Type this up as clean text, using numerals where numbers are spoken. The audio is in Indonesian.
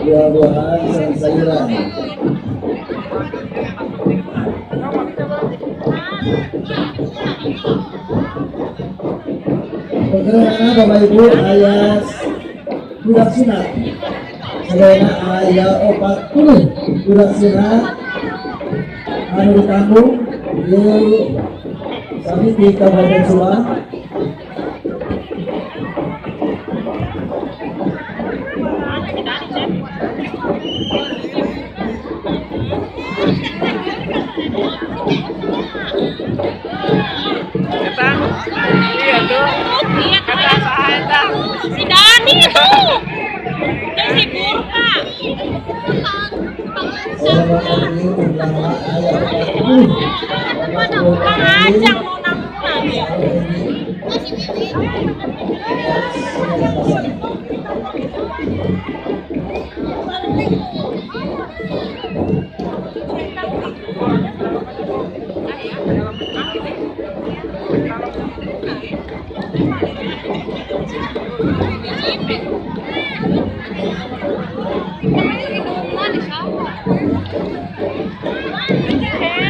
buah-buahan dan sayuran. Bagaimana Bapak Ibu ayah budak sunat? Sedaya ayah 40 budak sunat anu ditanggung di kami di Kabupaten Subang. Iya tuh. Kata Sahada. Si Dani itu. Dan si Burka. Orang ini jumlah ayah 40. Kang Ajang